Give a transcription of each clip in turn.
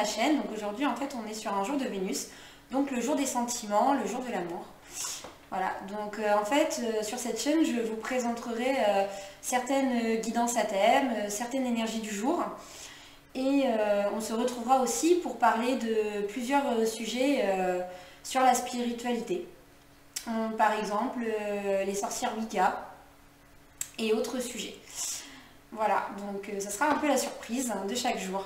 ma chaîne. Donc aujourd'hui en fait on est sur un jour de Vénus, donc le jour des sentiments, le jour de l'amour. Voilà, donc en fait sur cette chaîne je vous présenterai certaines guidances à thème, certaines énergies du jour. Et on se retrouvera aussi pour parler de plusieurs sujets sur la spiritualité. Par exemple les sorcières Wicca et autres sujets. Voilà, donc ça sera un peu la surprise de chaque jour.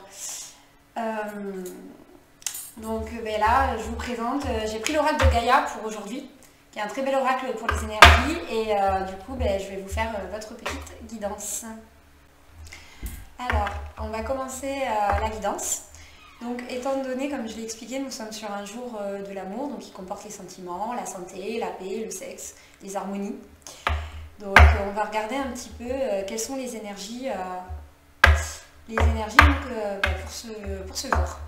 Donc là, je vous présente, j'ai pris l'oracle de Gaïa pour aujourd'hui, qui est un très bel oracle pour les énergies, et du coup, je vais vous faire votre petite guidance. Alors, on va commencer la guidance. Donc, étant donné, comme je l'ai expliqué, nous sommes sur un jour de l'amour, donc qui comporte les sentiments, la santé, la paix, le sexe, les harmonies. Donc, on va regarder un petit peu quelles sont les énergies donc, pour ce jour.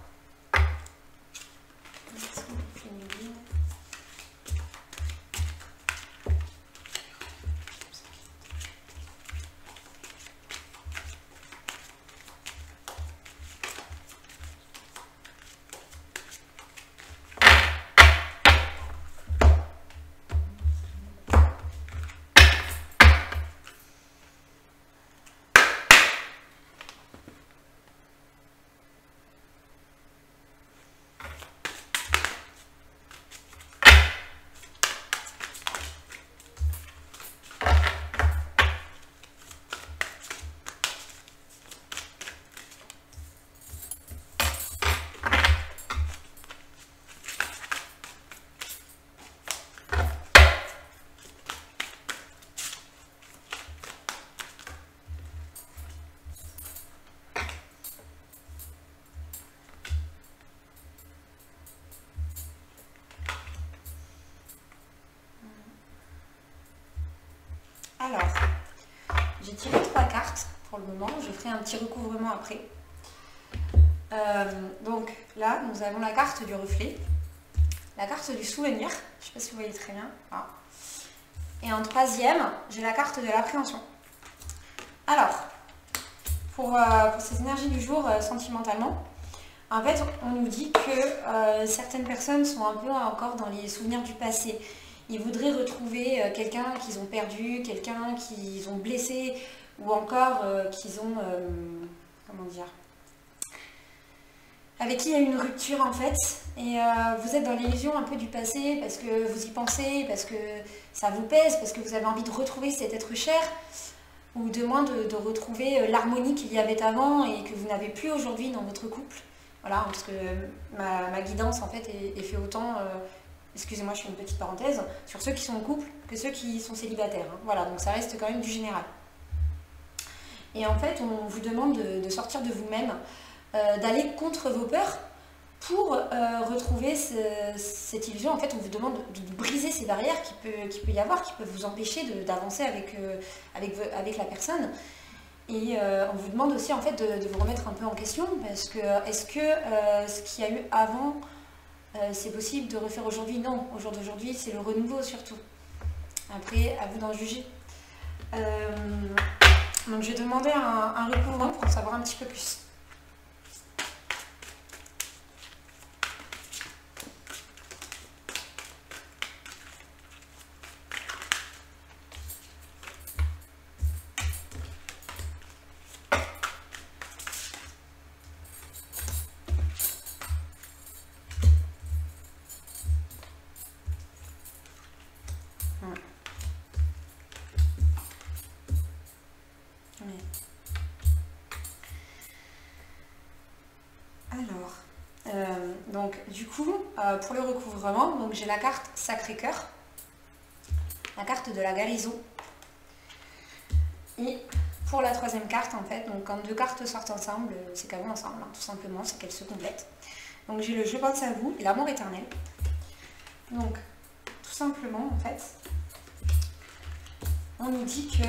Alors, j'ai tiré 3 cartes pour le moment, je ferai un petit recouvrement après. Donc là, nous avons la carte du reflet, la carte du souvenir, je ne sais pas si vous voyez très bien. Ah. Et en troisième, j'ai la carte de l'appréhension. Alors, pour ces énergies du jour sentimentalement, en fait, on nous dit que certaines personnes sont un peu encore dans les souvenirs du passé. Ils voudraient retrouver quelqu'un qu'ils ont perdu, quelqu'un qu'ils ont blessé, ou encore qu'ils ont, comment dire, avec qui il y a eu une rupture en fait. Et vous êtes dans l'illusion un peu du passé parce que vous y pensez, parce que ça vous pèse, parce que vous avez envie de retrouver cet être cher, ou de moins de retrouver l'harmonie qu'il y avait avant et que vous n'avez plus aujourd'hui dans votre couple. Voilà, parce que ma guidance en fait est fait autant... excusez-moi, je fais une petite parenthèse, sur ceux qui sont en couple que ceux qui sont célibataires. Hein. Voilà, donc ça reste quand même du général. Et en fait, on vous demande de sortir de vous-même, d'aller contre vos peurs pour retrouver cette illusion. En fait, on vous demande de briser ces barrières qu'il peut y avoir, qui peuvent vous empêcher d'avancer avec la personne. Et on vous demande aussi en fait de vous remettre un peu en question, parce que est-ce que ce qu'il y a eu avant... c'est possible de refaire aujourd'hui? Non, au jour d'aujourd'hui, c'est le renouveau surtout. Après, à vous d'en juger. Donc, je vais demander un recouvrement pour en savoir un petit peu plus. Donc du coup, pour le recouvrement, j'ai la carte Sacré-Cœur, la carte de la guérison. Et pour la troisième carte, en fait, donc quand deux cartes sortent ensemble, c'est qu'elles vont ensemble, hein, tout simplement, c'est qu'elles se complètent. Donc j'ai le Je pense à vous et l'amour éternel. Donc, tout simplement, en fait, on nous dit que,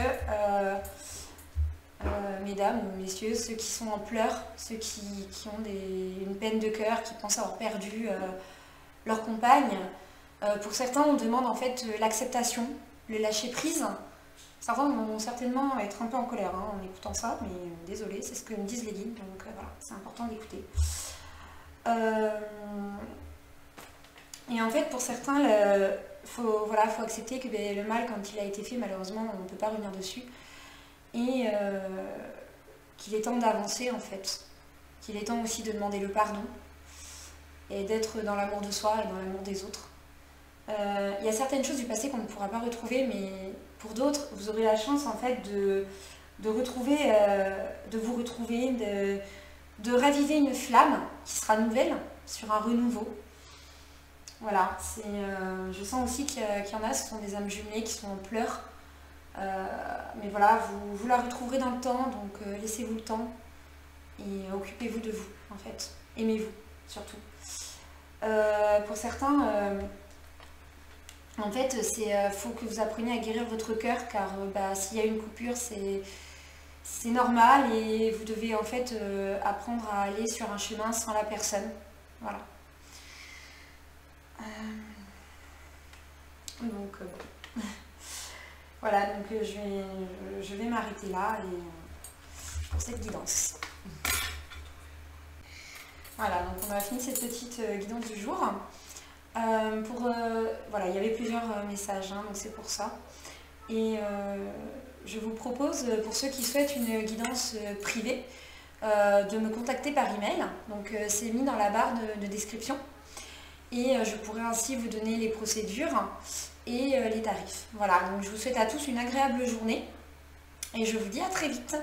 mesdames ou messieurs, ceux qui sont en pleurs, ceux qui ont une peine de cœur, qui pensent avoir perdu leur compagne, pour certains, on demande en fait l'acceptation, le lâcher-prise. Certains vont certainement être un peu en colère en écoutant ça, mais désolé, c'est ce que me disent les guides, donc voilà, c'est important d'écouter. Euh, et en fait, pour certains, voilà, faut accepter que ben, le mal, quand il a été fait, malheureusement, on ne peut pas revenir dessus. Et qu'il est temps d'avancer, en fait. Qu'il est temps aussi de demander le pardon et d'être dans l'amour de soi et dans l'amour des autres. Il y a certaines choses du passé qu'on ne pourra pas retrouver, mais pour d'autres, vous aurez la chance, en fait, de retrouver, de vous retrouver, de raviver une flamme qui sera nouvelle sur un renouveau. Voilà, je sens aussi qu'il y en a, ce sont des âmes jumelées qui sont en pleurs. Mais voilà, vous la retrouverez dans le temps, donc laissez-vous le temps et occupez-vous de vous, en fait. Aimez-vous, surtout. Pour certains, en fait, il faut que vous appreniez à guérir votre cœur, car bah, s'il y a une coupure, c'est normal et vous devez en fait apprendre à aller sur un chemin sans la personne. Voilà. Donc voilà, donc je vais m'arrêter là pour cette guidance. Voilà, donc on a fini cette petite guidance du jour. Voilà, il y avait plusieurs messages, hein, donc c'est pour ça. Et je vous propose, pour ceux qui souhaitent une guidance privée, de me contacter par email. Donc c'est mis dans la barre de description. Et je pourrai ainsi vous donner les procédures et les tarifs. Voilà, donc je vous souhaite à tous une agréable journée et je vous dis à très vite.